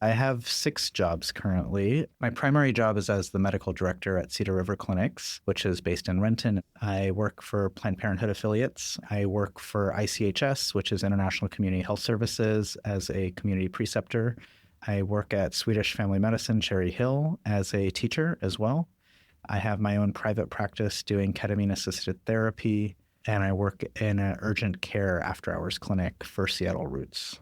I have 6 jobs currently. My primary job is as the medical director at Cedar River Clinics, which is based in Renton. I work for Planned Parenthood affiliates. I work for ICHS, which is International Community Health Services, as a community preceptor. I work at Swedish Family Medicine, Cherry Hill, as a teacher as well. I have my own private practice doing ketamine-assisted therapy, and I work in an urgent care after-hours clinic for Seattle Roots.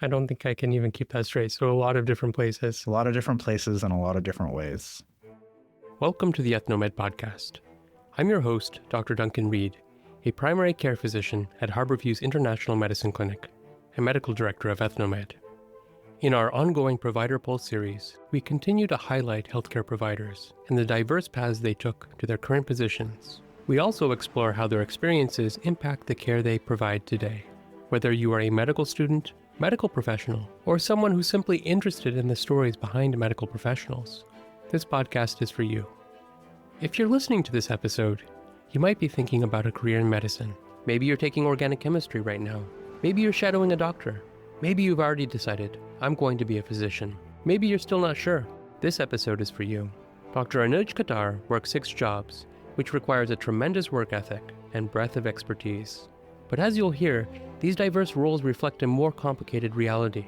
I don't think I can even keep that straight. So a lot of different places. A lot of different places and a lot of different ways. Welcome to the Ethnomed podcast. I'm your host, Dr. Duncan Reed, a primary care physician at Harborview's International Medicine Clinic and medical director of Ethnomed. In our ongoing Provider Pulse series, we continue to highlight healthcare providers and the diverse paths they took to their current positions. We also explore how their experiences impact the care they provide today. Whether you are a medical student, medical professional, or someone who's simply interested in the stories behind medical professionals, this podcast is for you. If you're listening to this episode, you might be thinking about a career in medicine. Maybe you're taking organic chemistry right now. Maybe you're shadowing a doctor. Maybe you've already decided, I'm going to be a physician. Maybe you're still not sure. This episode is for you. Dr. Anuj Khattar works 6 jobs, which requires a tremendous work ethic and breadth of expertise. But as you'll hear, these diverse roles reflect a more complicated reality.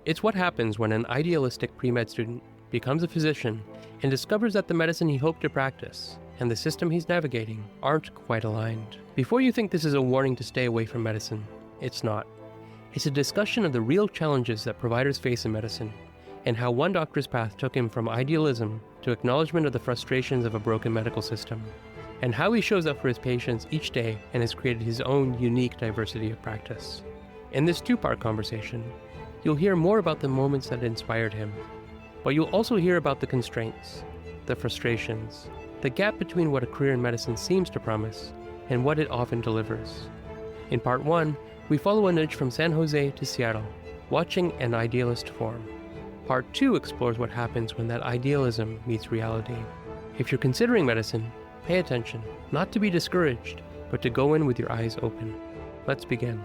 It's what happens when an idealistic pre-med student becomes a physician and discovers that the medicine he hoped to practice and the system he's navigating aren't quite aligned. Before you think this is a warning to stay away from medicine, it's not. It's a discussion of the real challenges that providers face in medicine and how one doctor's path took him from idealism to acknowledgement of the frustrations of a broken medical system, and how he shows up for his patients each day and has created his own unique diversity of practice. In this 2-part conversation, you'll hear more about the moments that inspired him, but you'll also hear about the constraints, the frustrations, the gap between what a career in medicine seems to promise and what it often delivers. In Part 1, we follow Anuj from San Jose to Seattle, watching an idealist form. Part 2 explores what happens when that idealism meets reality. If you're considering medicine, pay attention, not to be discouraged, but to go in with your eyes open. Let's begin.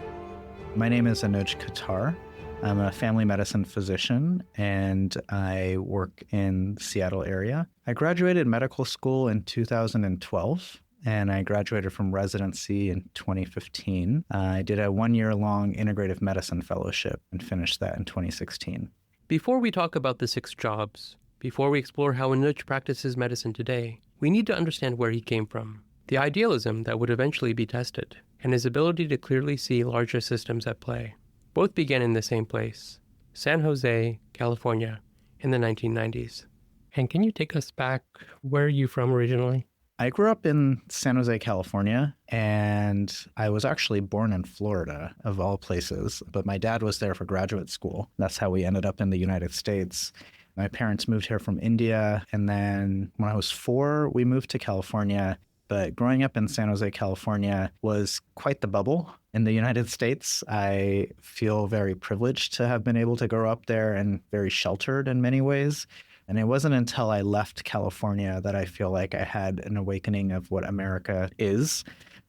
My name is Anuj Khattar. I'm a family medicine physician, and I work in the Seattle area. I graduated medical school in 2012, and I graduated from residency in 2015. I did a 1-year-long integrative medicine fellowship and finished that in 2016. Before we talk about the 6 jobs, before we explore how Anuj practices medicine today, we need to understand where he came from, the idealism that would eventually be tested, and his ability to clearly see larger systems at play. Both began in the same place, San Jose, California, in the 1990s. And can you take us back? Where are you from originally? I grew up in San Jose, California, and I was actually born in Florida, of all places, but my dad was there for graduate school. That's how we ended up in the United States. My parents moved here from India, and then when I was 4, we moved to California. But growing up in San Jose, California was quite the bubble in the United States. I feel very privileged to have been able to grow up there and very sheltered in many ways. And it wasn't until I left California that I feel like I had an awakening of what America is.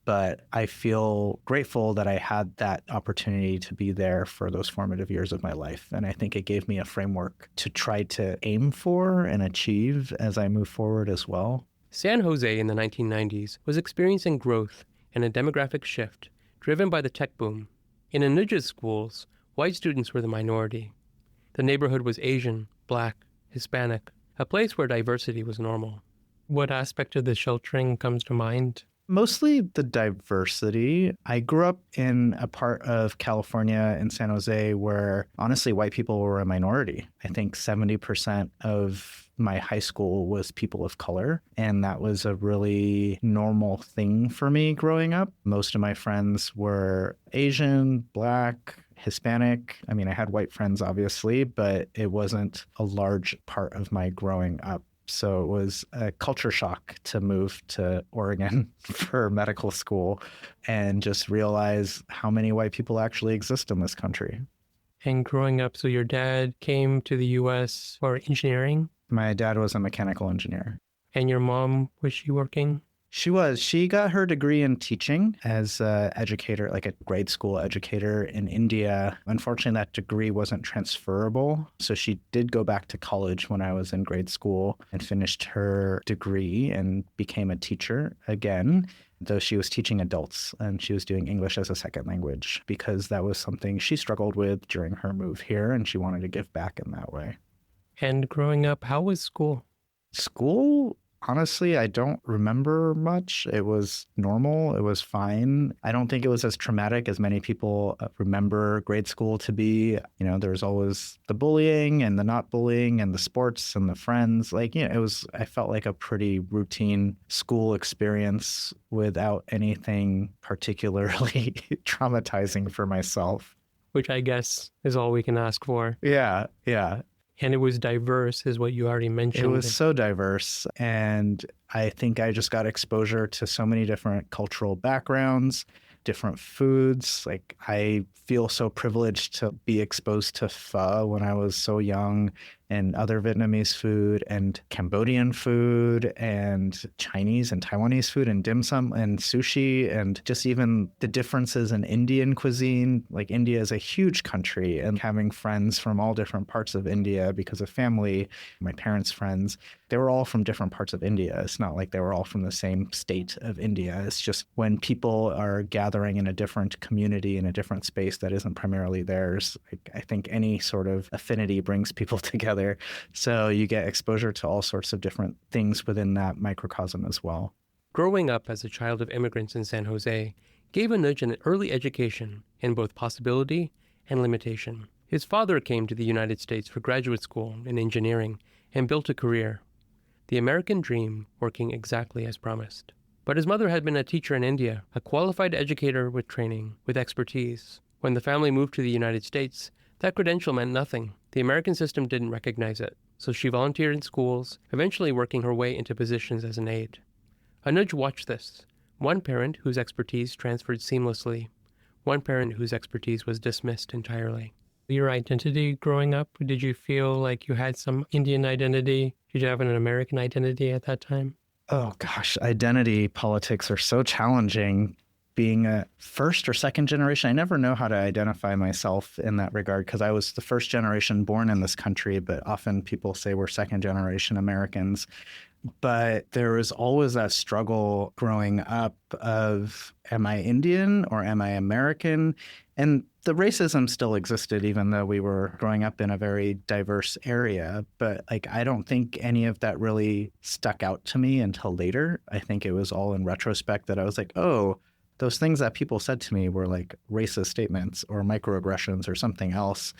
But I feel grateful that I had that opportunity to be there for those formative years of my life. And I think it gave me a framework to try to aim for and achieve as I move forward as well. San Jose in the 1990s was experiencing growth and a demographic shift driven by the tech boom. In Anuj's schools, white students were the minority. The neighborhood was Asian, Black, Hispanic, a place where diversity was normal. What aspect of the sheltering comes to mind? Mostly the diversity. I grew up in a part of California in San Jose where, honestly, white people were a minority. I think 70% of my high school was people of color, and that was a really normal thing for me growing up. Most of my friends were Asian, Black, Hispanic. I mean, I had white friends, obviously, but it wasn't a large part of my growing up. So it was a culture shock to move to Oregon for medical school and just realize how many white people actually exist in this country. And growing up, so your dad came to the U.S. for engineering? My dad was a mechanical engineer. And your mom, was she working? She got her degree in teaching as an educator, like a grade school educator in India. Unfortunately, that degree wasn't transferable. So she did go back to college when I was in grade school and finished her degree and became a teacher again, though she was teaching adults and she was doing English as a second language because that was something she struggled with during her move here and she wanted to give back in that way. And growing up, how was school? School, honestly, I don't remember much. It was normal. It was fine. I don't think it was as traumatic as many people remember grade school to be. There was always the bullying and the not bullying and the sports and the friends. I felt like a pretty routine school experience without anything particularly traumatizing for myself. Which I guess is all we can ask for. Yeah, yeah. And it was diverse, is what you already mentioned. It was so diverse. And I think I just got exposure to so many different cultural backgrounds, different foods. Like, I feel so privileged to be exposed to pho when I was so young, and other Vietnamese food and Cambodian food and Chinese and Taiwanese food and dim sum and sushi, and just even the differences in Indian cuisine. Like, India is a huge country, and having friends from all different parts of India because of family, my parents' friends, they were all from different parts of India. It's not like they were all from the same state of India. It's just when people are gathering in a different community, in a different space that isn't primarily theirs, I think any sort of affinity brings people together. So you get exposure to all sorts of different things within that microcosm as well. Growing up as a child of immigrants in San Jose gave Anuj an early education in both possibility and limitation. His father came to the United States for graduate school in engineering and built a career. The American dream working exactly as promised. But his mother had been a teacher in India, a qualified educator with training, with expertise. When the family moved to the United States, that credential meant nothing. The American system didn't recognize it, so she volunteered in schools, eventually working her way into positions as an aide. Anuj watched this. One parent whose expertise transferred seamlessly, one parent whose expertise was dismissed entirely. Your identity growing up, did you feel like you had some Indian identity? Did you have an American identity at that time? Oh gosh, identity politics are so challenging. Being a first or second generation, I never know how to identify myself in that regard because I was the first generation born in this country, but often people say we're second generation Americans. But there was always that struggle growing up of, am I Indian or am I American? And the racism still existed, even though we were growing up in a very diverse area. But I don't think any of that really stuck out to me until later. I think it was all in retrospect that I was like, oh, those things that people said to me were like racist statements or microaggressions or something else.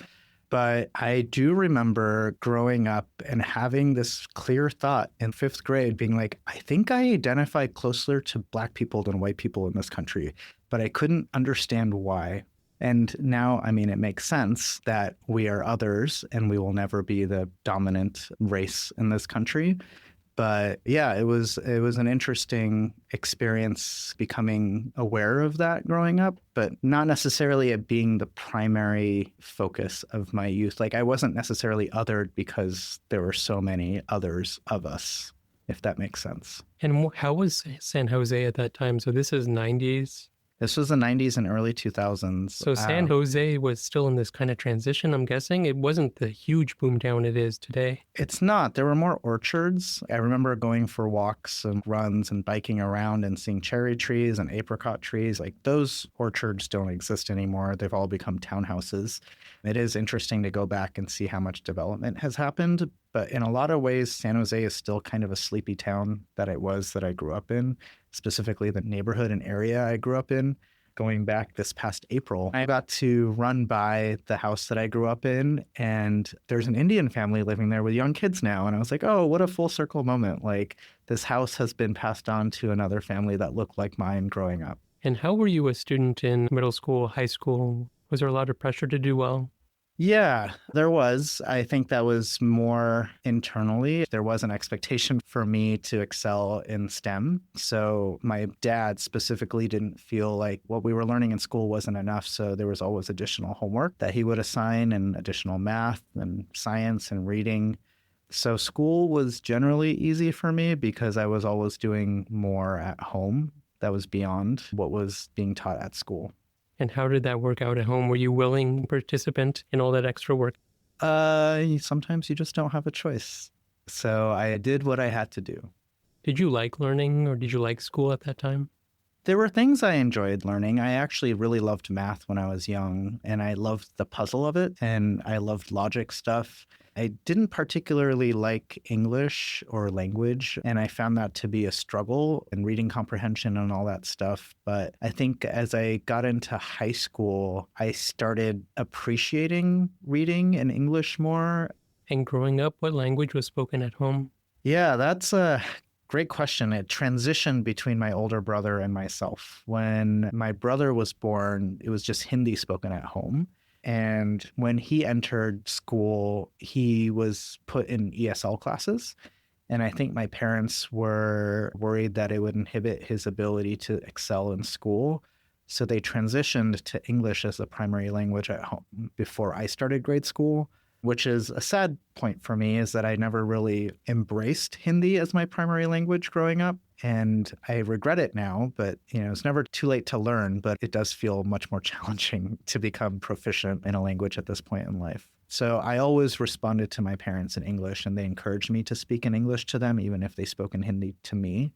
But I do remember growing up and having this clear thought in fifth grade being like, I think I identify closer to Black people than white people in this country, but I couldn't understand why. And now, it makes sense that we are others and we will never be the dominant race in this country. But yeah, it was an interesting experience becoming aware of that growing up, but not necessarily it being the primary focus of my youth. Like, I wasn't necessarily othered because there were so many others of us, if that makes sense. And how was San Jose at that time? So this is 90s. This was the 90s and early 2000s. So San Jose was still in this kind of transition, I'm guessing. It wasn't the huge boomtown it is today. It's not. There were more orchards. I remember going for walks and runs and biking around and seeing cherry trees and apricot trees. Like, those orchards don't exist anymore. They've all become townhouses. It is interesting to go back and see how much development has happened. But in a lot of ways, San Jose is still kind of a sleepy town that it was that I grew up in, specifically the neighborhood and area I grew up in. Going back this past April, I got to run by the house that I grew up in, and there's an Indian family living there with young kids now. And I was like, oh, what a full circle moment. Like, this house has been passed on to another family that looked like mine growing up. And how were you a student in middle school, high school? Was there a lot of pressure to do well? Yeah, there was. I think that was more internally. There was an expectation for me to excel in STEM. So my dad specifically didn't feel like what we were learning in school wasn't enough. So there was always additional homework that he would assign, and additional math and science and reading. So school was generally easy for me because I was always doing more at home that was beyond what was being taught at school. And how did that work out at home? Were you willing participant in all that extra work? Sometimes you just don't have a choice. So I did what I had to do. Did you like learning or did you like school at that time? There were things I enjoyed learning. I actually really loved math when I was young, and I loved the puzzle of it, and I loved logic stuff. I didn't particularly like English or language, and I found that to be a struggle in reading comprehension and all that stuff. But I think as I got into high school, I started appreciating reading in English more. And growing up, what language was spoken at home? Yeah, that's a great question. It transitioned between my older brother and myself. When my brother was born, it was just Hindi spoken at home. And when he entered school, he was put in ESL classes. And I think my parents were worried that it would inhibit his ability to excel in school. So they transitioned to English as the primary language at home before I started grade school, which is a sad point for me, is that I never really embraced Hindi as my primary language growing up. And I regret it now, but it's never too late to learn, but it does feel much more challenging to become proficient in a language at this point in life. So I always responded to my parents in English, and they encouraged me to speak in English to them, even if they spoke in Hindi to me.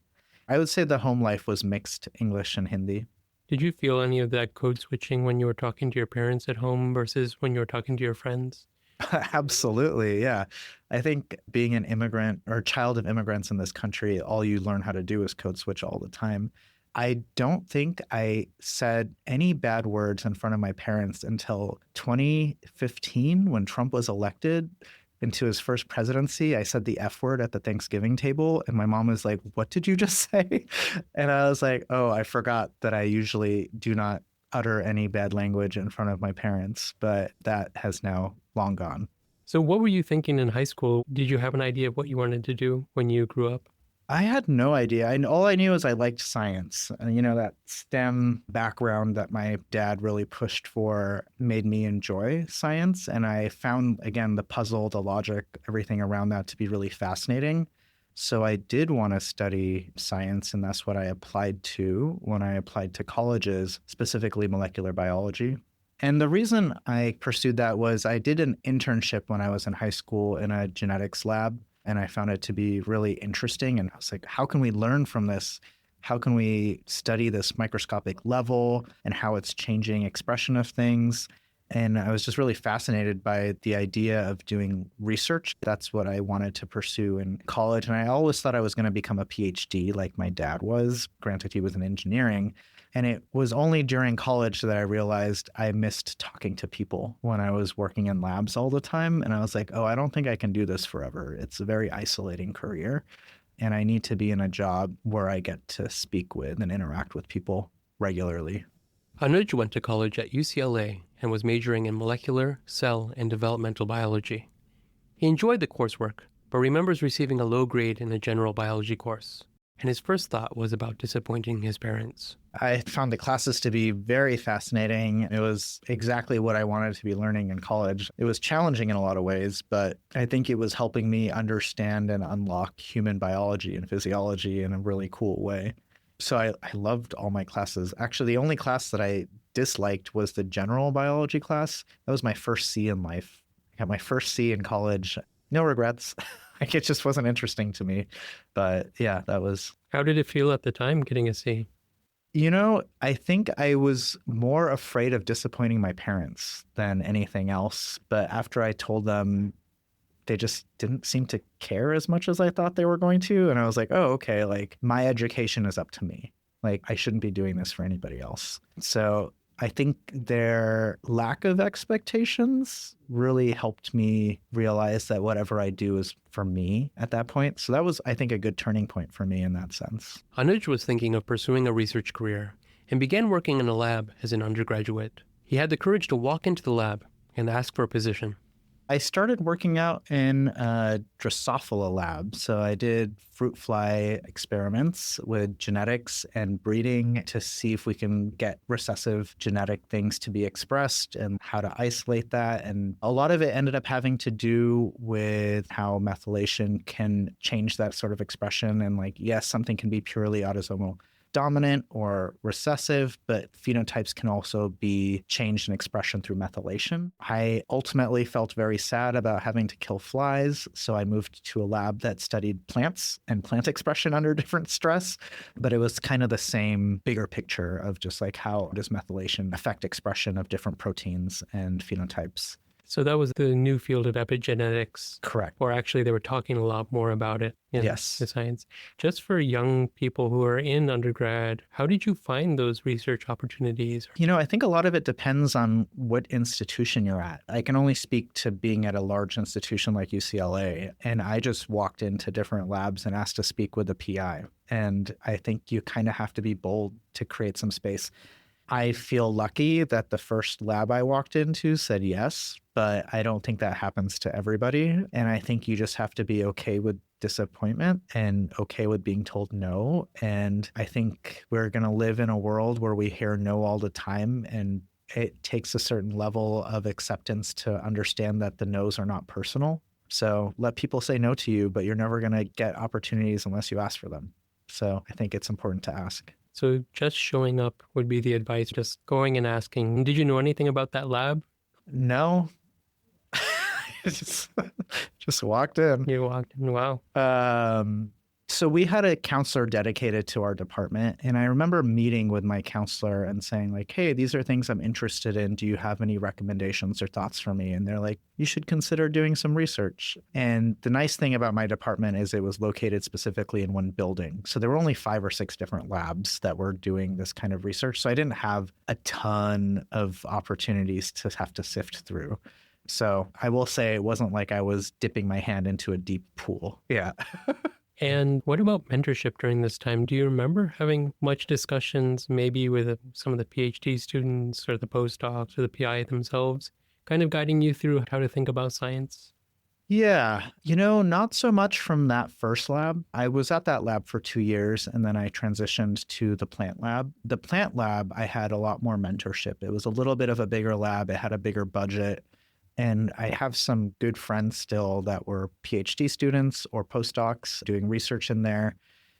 I would say the home life was mixed English and Hindi. Did you feel any of that code switching when you were talking to your parents at home versus when you were talking to your friends? Absolutely, yeah. I think being an immigrant or child of immigrants in this country, all you learn how to do is code switch all the time. I don't think I said any bad words in front of my parents until 2015 when Trump was elected into his first presidency. I said the F word at the Thanksgiving table, and my mom was like, "What did you just say?" And I was like, "Oh, I forgot that I usually do not utter any bad language in front of my parents," but that has now long gone. So what were you thinking in high school? Did you have an idea of what you wanted to do when you grew up? I had no idea. All I knew is I liked science. And, that STEM background that my dad really pushed for made me enjoy science. And I found, again, the puzzle, the logic, everything around that to be really fascinating. So I did want to study science, and that's what I applied to when I applied to colleges, specifically molecular biology. And the reason I pursued that was I did an internship when I was in high school in a genetics lab, and I found it to be really interesting. And I was like, how can we learn from this? How can we study this microscopic level and how it's changing expression of things? And I was just really fascinated by the idea of doing research. That's what I wanted to pursue in college. And I always thought I was going to become a PhD like my dad was. Granted, he was in engineering. And it was only during college that I realized I missed talking to people when I was working in labs all the time. And I was like, oh, I don't think I can do this forever. It's a very isolating career. And I need to be in a job where I get to speak with and interact with people regularly. Anuj went to college at UCLA and was majoring in molecular, cell, and developmental biology. He enjoyed the coursework, but remembers receiving a low grade in a general biology course, and his first thought was about disappointing his parents. I found the classes to be very fascinating. It was exactly what I wanted to be learning in college. It was challenging in a lot of ways, but I think it was helping me understand and unlock human biology and physiology in a really cool way. So I loved all my classes. Actually, the only class that I disliked was the general biology class. That was my first C in life. I got my first C in college. No regrets. Like, it just wasn't interesting to me. But yeah, that was... How did it feel at the time getting a C? I think I was more afraid of disappointing my parents than anything else. But after I told them, they just didn't seem to care as much as I thought they were going to. And I was like, oh, okay, like my education is up to me. Like, I shouldn't be doing this for anybody else. So I think their lack of expectations really helped me realize that whatever I do is for me at that point. So that was, I think, a good turning point for me in that sense. Anuj was thinking of pursuing a research career and began working in a lab as an undergraduate. He had the courage to walk into the lab and ask for a position. I started working out in a Drosophila lab. So I did fruit fly experiments with genetics and breeding to see if we can get recessive genetic things to be expressed and how to isolate that. And a lot of it ended up having to do with how methylation can change that sort of expression. And like, yes, something can be purely autosomal dominant or recessive, but phenotypes can also be changed in expression through methylation. I ultimately felt very sad about having to kill flies, so I moved to a lab that studied plants and plant expression under different stress, but it was kind of the same bigger picture of just like how does methylation affect expression of different proteins and phenotypes. So that was the new field of epigenetics. Correct. Or actually, they were talking a lot more about it in Yes. the science. Just for young people who are in undergrad, how did you find those research opportunities? I think a lot of it depends on what institution you're at. I can only speak to being at a large institution like UCLA, and I just walked into different labs and asked to speak with the PI. And I think you kind of have to be bold to create some space. I feel lucky that the first lab I walked into said yes, but I don't think that happens to everybody. And I think you just have to be okay with disappointment and okay with being told no. And I think we're going to live in a world where we hear no all the time, and it takes a certain level of acceptance to understand that the no's are not personal. So let people say no to you, but you're never going to get opportunities unless you ask for them. So I think it's important to ask. So just showing up would be the advice, just going and asking, did you know anything about that lab? No. just walked in. You walked in, wow. So we had a counselor dedicated to our department. And I remember meeting with my counselor and saying like, hey, these are things I'm interested in. Do you have any recommendations or thoughts for me? And they're like, you should consider doing some research. And the nice thing about my department is it was located specifically in one building. So there were only 5 or 6 different labs that were doing this kind of research. So I didn't have a ton of opportunities to have to sift through. So I will say it wasn't like I was dipping my hand into a deep pool. Yeah. And what about mentorship during this time? Do you remember having much discussions maybe with some of the PhD students or the postdocs or the PI themselves, kind of guiding you through how to think about science? Yeah, not so much from that first lab. I was at that lab for 2 years, and then I transitioned to the plant lab. The plant lab, I had a lot more mentorship. It was a little bit of a bigger lab. It had a bigger budget. And I have some good friends still that were PhD students or postdocs doing research in there.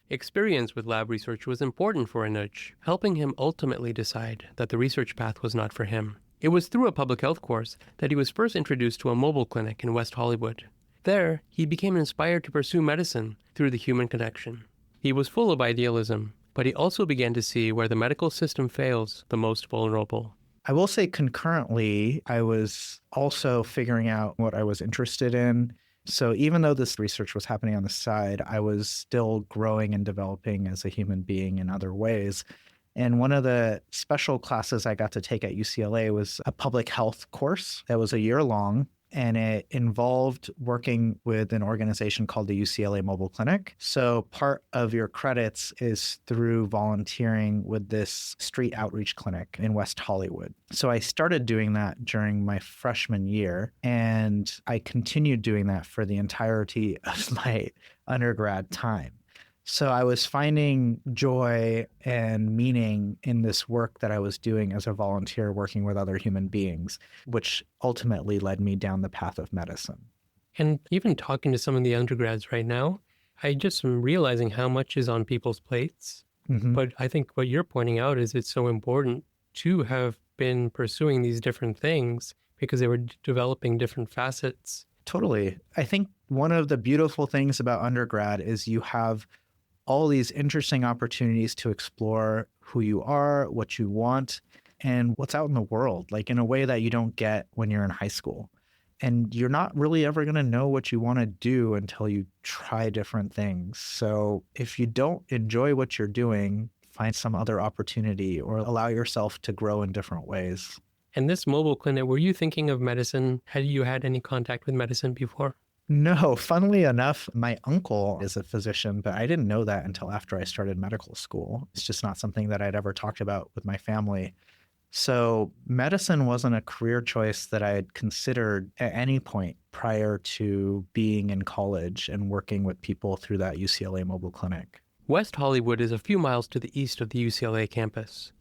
Experience with lab research was important for Anuj, helping him ultimately decide that the research path was not for him. It was through a public health course that he was first introduced to a mobile clinic in West Hollywood. There, he became inspired to pursue medicine through the human connection. He was full of idealism, but he also began to see where the medical system fails the most vulnerable. I will say concurrently, I was also figuring out what I was interested in. So even though this research was happening on the side, I was still growing and developing as a human being in other ways. And one of the special classes I got to take at UCLA was a public health course that was a year long. And it involved working with an organization called the UCLA Mobile Clinic. So part of your credits is through volunteering with this street outreach clinic in West Hollywood. So I started doing that during my freshman year, and I continued doing that for the entirety of my undergrad time. So I was finding joy and meaning in this work that I was doing as a volunteer working with other human beings, which ultimately led me down the path of medicine. And even talking to some of the undergrads right now, I just am realizing how much is on people's plates. Mm-hmm. But I think what you're pointing out is it's so important to have been pursuing these different things because they were developing different facets. Totally. I think one of the beautiful things about undergrad is you have all these interesting opportunities to explore who you are, what you want, and what's out in the world, like in a way that you don't get when you're in high school. And you're not really ever going to know what you want to do until you try different things. So if you don't enjoy what you're doing, find some other opportunity or allow yourself to grow in different ways. And this mobile clinic, were you thinking of medicine? Had you had any contact with medicine before? No, funnily enough, my uncle is a physician, but I didn't know that until after I started medical school. It's just not something that I'd ever talked about with my family. So medicine wasn't a career choice that I had considered at any point prior to being in college and working with people through that UCLA mobile clinic. West Hollywood is a few miles to the east of the UCLA campus,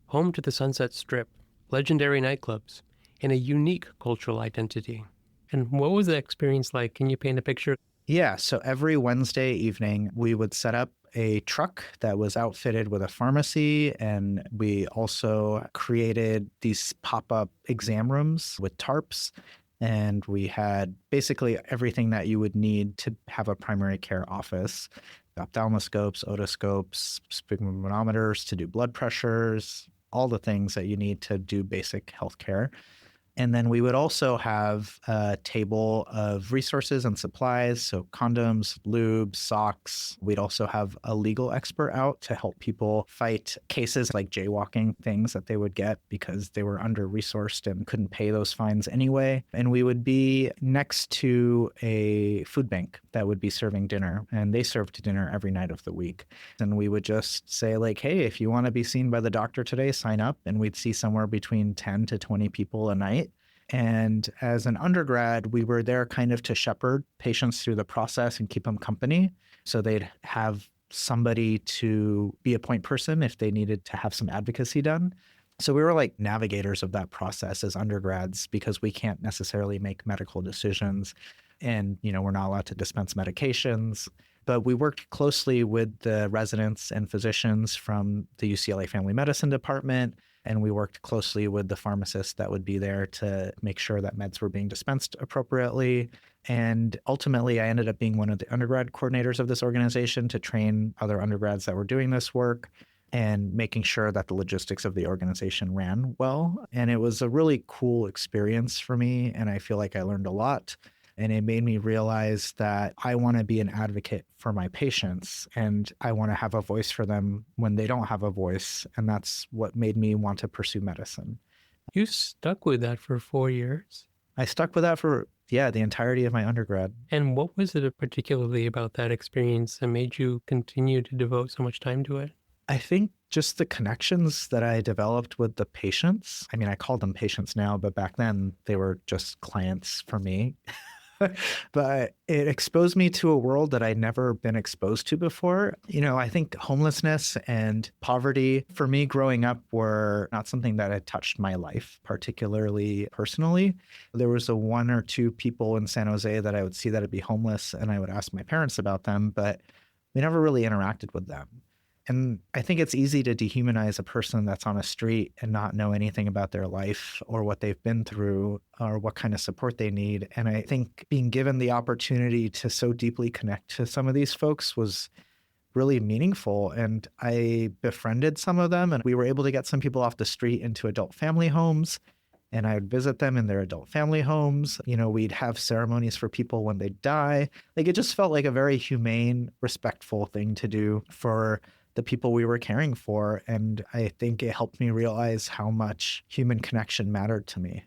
home to the Sunset Strip, legendary nightclubs, and a unique cultural identity. And what was the experience like? Can you paint a picture? Yeah, so every Wednesday evening, we would set up a truck that was outfitted with a pharmacy, and we also created these pop-up exam rooms with tarps, and we had basically everything that you would need to have a primary care office: ophthalmoscopes, otoscopes, sphygmomanometers to do blood pressures, all the things that you need to do basic healthcare. And then we would also have a table of resources and supplies, so condoms, lube, socks. We'd also have a legal expert out to help people fight cases like jaywalking, things that they would get because they were under-resourced and couldn't pay those fines anyway. And we would be next to a food bank that would be serving dinner, and they served dinner every night of the week. And we would just say like, hey, if you want to be seen by the doctor today, sign up. And we'd see somewhere between 10 to 20 people a night. And as an undergrad, we were there kind of to shepherd patients through the process and keep them company. So they'd have somebody to be a point person if they needed to have some advocacy done. So we were like navigators of that process as undergrads because we can't necessarily make medical decisions. And, we're not allowed to dispense medications. But we worked closely with the residents and physicians from the UCLA Family Medicine Department. And we worked closely with the pharmacists that would be there to make sure that meds were being dispensed appropriately. And ultimately, I ended up being one of the undergrad coordinators of this organization to train other undergrads that were doing this work and making sure that the logistics of the organization ran well. And it was a really cool experience for me. And I feel like I learned a lot. And it made me realize that I want to be an advocate for my patients and I want to have a voice for them when they don't have a voice. And that's what made me want to pursue medicine. You stuck with that for 4 years? I stuck with that for, the entirety of my undergrad. And what was it particularly about that experience that made you continue to devote so much time to it? I think just the connections that I developed with the patients. I mean, I call them patients now, but back then they were just clients for me. But it exposed me to a world that I'd never been exposed to before. I think homelessness and poverty for me growing up were not something that had touched my life, particularly personally. There was a one or two people in San Jose that I would see that would be homeless and I would ask my parents about them, but we never really interacted with them. And I think it's easy to dehumanize a person that's on a street and not know anything about their life or what they've been through or what kind of support they need. And I think being given the opportunity to so deeply connect to some of these folks was really meaningful. And I befriended some of them and we were able to get some people off the street into adult family homes. And I would visit them in their adult family homes. We'd have ceremonies for people when they die. Like it just felt like a very humane, respectful thing to do for the people we were caring for. And I think it helped me realize how much human connection mattered to me.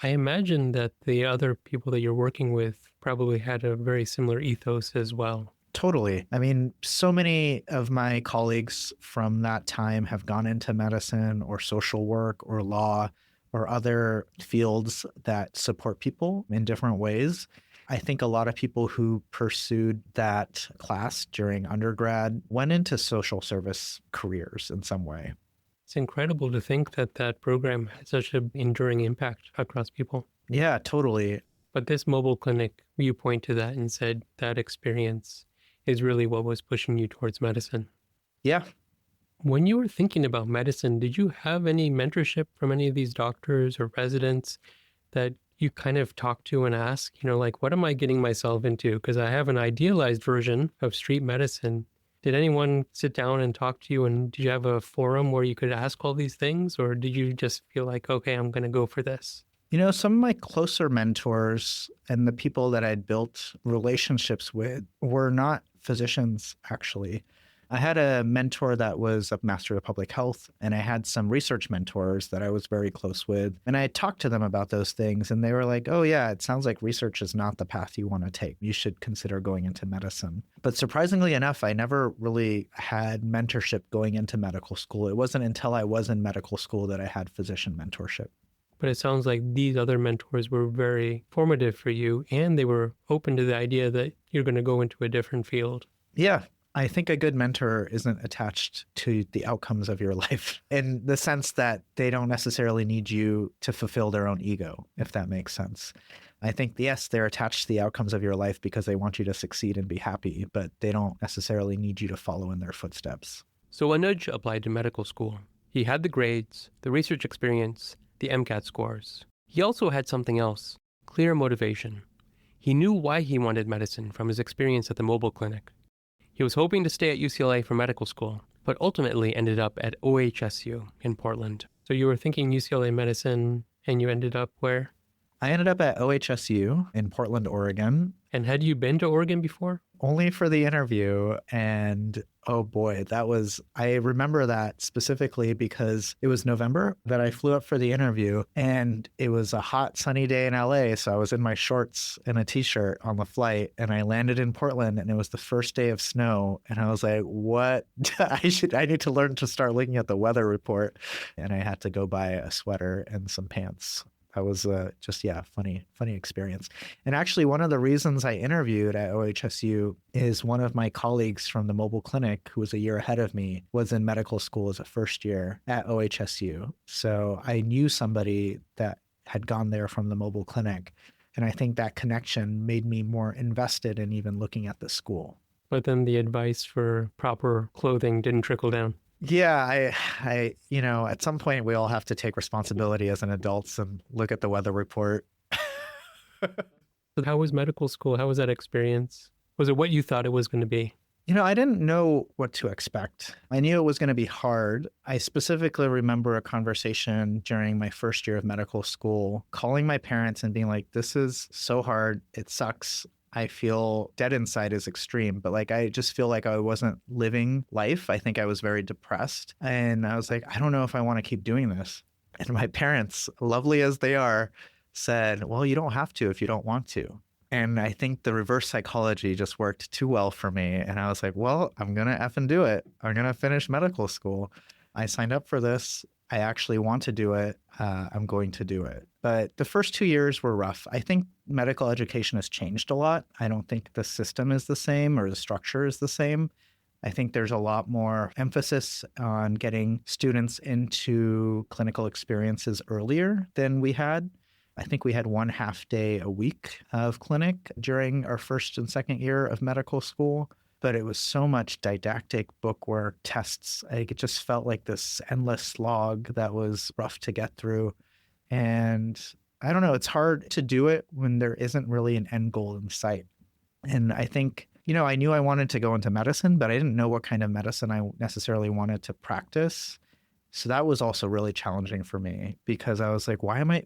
I imagine that the other people that you're working with probably had a very similar ethos as well. Totally. I mean, so many of my colleagues from that time have gone into medicine or social work or law or other fields that support people in different ways. I think a lot of people who pursued that class during undergrad went into social service careers in some way. It's incredible to think that that program had such an enduring impact across people. Yeah, totally. But this mobile clinic, you point to that and said that experience is really what was pushing you towards medicine. Yeah. When you were thinking about medicine, did you have any mentorship from any of these doctors or residents that you kind of talk to and ask, what am I getting myself into? Because I have an idealized version of street medicine. Did anyone sit down and talk to you? And did you have a forum where you could ask all these things? Or did you just feel like, okay, I'm going to go for this? Some of my closer mentors and the people that I'd built relationships with were not physicians, actually. I had a mentor that was a master of public health, and I had some research mentors that I was very close with. And I talked to them about those things, and they were like, oh, yeah, it sounds like research is not the path you want to take. You should consider going into medicine. But surprisingly enough, I never really had mentorship going into medical school. It wasn't until I was in medical school that I had physician mentorship. But it sounds like these other mentors were very formative for you, and they were open to the idea that you're going to go into a different field. Yeah. I think a good mentor isn't attached to the outcomes of your life in the sense that they don't necessarily need you to fulfill their own ego, if that makes sense. I think, yes, they're attached to the outcomes of your life because they want you to succeed and be happy, but they don't necessarily need you to follow in their footsteps. So Anuj applied to medical school. He had the grades, the research experience, the MCAT scores. He also had something else, clear motivation. He knew why he wanted medicine from his experience at the mobile clinic. He was hoping to stay at UCLA for medical school, but ultimately ended up at OHSU in Portland. So you were thinking UCLA medicine, and you ended up where? I ended up at OHSU in Portland, Oregon. And had you been to Oregon before? Only for the interview. And oh boy, I remember that specifically because it was November that I flew up for the interview, and it was a hot sunny day in LA. So I was in my shorts and a t-shirt on the flight, and I landed in Portland, and it was the first day of snow. And I was like, what? I need to learn to start looking at the weather report. And I had to go buy a sweater and some pants. That was funny experience. And actually, one of the reasons I interviewed at OHSU is one of my colleagues from the mobile clinic, who was a year ahead of me, was in medical school as a first year at OHSU. So I knew somebody that had gone there from the mobile clinic. And I think that connection made me more invested in even looking at the school. But then the advice for proper clothing didn't trickle down. Yeah, I at some point we all have to take responsibility as an adults and look at the weather report. So how was medical school? How was that experience? Was it what you thought it was going to be? I didn't know what to expect. I knew it was going to be hard. I specifically remember a conversation during my first year of medical school, calling my parents and being like, this is so hard. It sucks. I feel dead inside is extreme, but I just feel like I wasn't living life. I think I was very depressed. And I was like, I don't know if I want to keep doing this. And my parents, lovely as they are, said, well, you don't have to if you don't want to. And I think the reverse psychology just worked too well for me. And I was like, well, I'm going to effing do it. I'm going to finish medical school. I signed up for this. I actually want to do it. I'm going to do it. But the first 2 years were rough. I think medical education has changed a lot. I don't think the system is the same or the structure is the same. I think there's a lot more emphasis on getting students into clinical experiences earlier than we had. I think we had 1.5 day a week of clinic during our first and second year of medical school. But it was so much didactic bookwork, tests. It just felt like this endless slog that was rough to get through. And I don't know, it's hard to do it when there isn't really an end goal in sight. And I think, I knew I wanted to go into medicine, but I didn't know what kind of medicine I necessarily wanted to practice. So that was also really challenging for me because I was like, what am I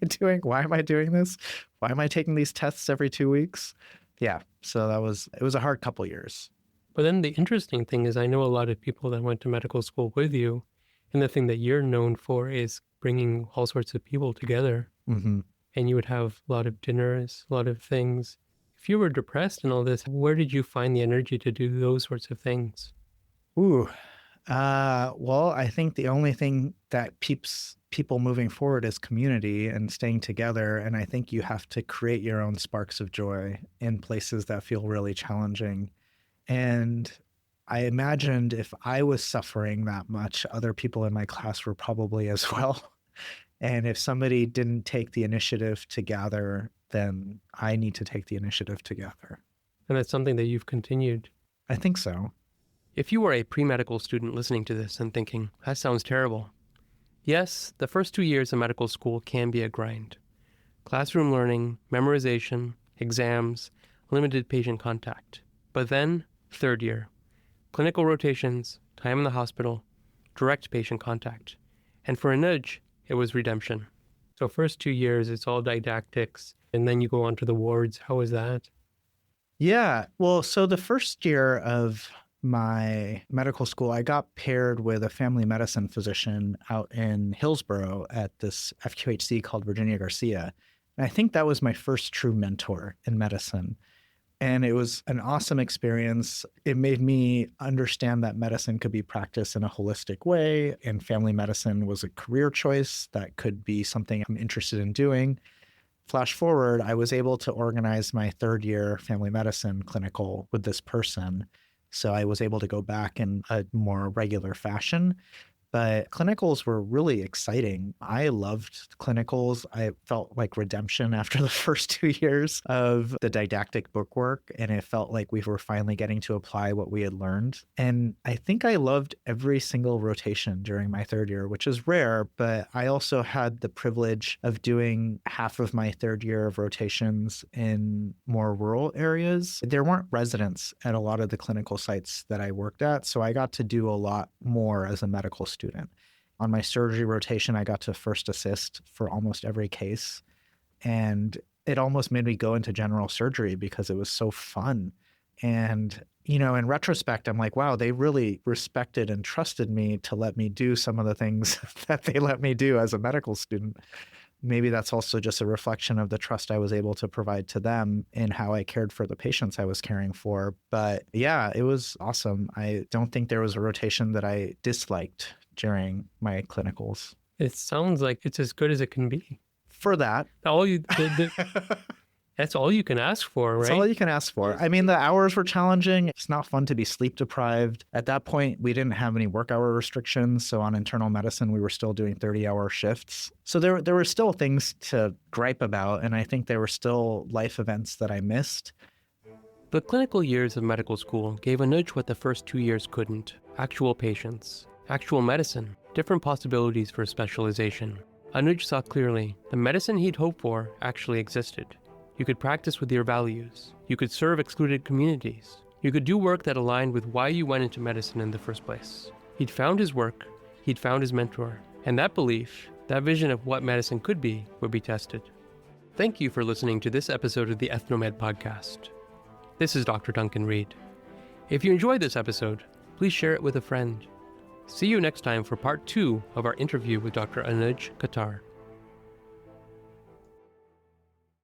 doing? Why am I doing this? Why am I taking these tests every 2 weeks? Yeah, so it was a hard couple years. But then the interesting thing is I know a lot of people that went to medical school with you, and the thing that you're known for is bringing all sorts of people together. Mm-hmm. And you would have a lot of dinners, a lot of things. If you were depressed and all this, where did you find the energy to do those sorts of things? Well, I think the only thing that keeps people moving forward is community and staying together. And I think you have to create your own sparks of joy in places that feel really challenging. And I imagined if I was suffering that much, other people in my class were probably as well. And if somebody didn't take the initiative to gather, then I need to take the initiative to gather. And that's something that you've continued. I think so. If you are a pre-medical student listening to this and thinking, that sounds terrible. Yes, the first 2 years of medical school can be a grind. Classroom learning, memorization, exams, limited patient contact. But then, third year, clinical rotations, time in the hospital, direct patient contact. And for Anuj, it was redemption. So first 2 years, it's all didactics, and then you go on to the wards. How was that? Yeah. Well, so the first year of my medical school, I got paired with a family medicine physician out in Hillsborough at this FQHC called Virginia Garcia. And I think that was my first true mentor in medicine. And it was an awesome experience. It made me understand that medicine could be practiced in a holistic way, and family medicine was a career choice that could be something I'm interested in doing. Flash forward, I was able to organize my third year family medicine clinical with this person. So I was able to go back in a more regular fashion. But clinicals were really exciting. I loved clinicals. I felt like redemption after the first 2 years of the didactic book work, and it felt like we were finally getting to apply what we had learned. And I think I loved every single rotation during my third year, which is rare, but I also had the privilege of doing half of my third year of rotations in more rural areas. There weren't residents at a lot of the clinical sites that I worked at, so I got to do a lot more as a medical student. On my surgery rotation, I got to first assist for almost every case. And it almost made me go into general surgery because it was so fun. And, in retrospect, I'm like, wow, they really respected and trusted me to let me do some of the things that they let me do as a medical student. Maybe that's also just a reflection of the trust I was able to provide to them in how I cared for the patients I was caring for. But yeah, it was awesome. I don't think there was a rotation that I disliked during my clinicals. It sounds like it's as good as it can be. For that. That's all you can ask for, right? That's all you can ask for. I mean, the hours were challenging. It's not fun to be sleep deprived. At that point, we didn't have any work hour restrictions. So on internal medicine, we were still doing 30-hour shifts. So there were still things to gripe about. And I think there were still life events that I missed. The clinical years of medical school gave Anuj what the first 2 years couldn't: actual patients, actual medicine, different possibilities for specialization. Anuj saw clearly the medicine he'd hoped for actually existed. You could practice with your values. You could serve excluded communities. You could do work that aligned with why you went into medicine in the first place. He'd found his work. He'd found his mentor. And that belief, that vision of what medicine could be, would be tested. Thank you for listening to this episode of the EthnoMed podcast. This is Dr. Duncan Reed. If you enjoyed this episode, please share it with a friend. See you next time for part 2 of our interview with Dr. Anuj Khattar.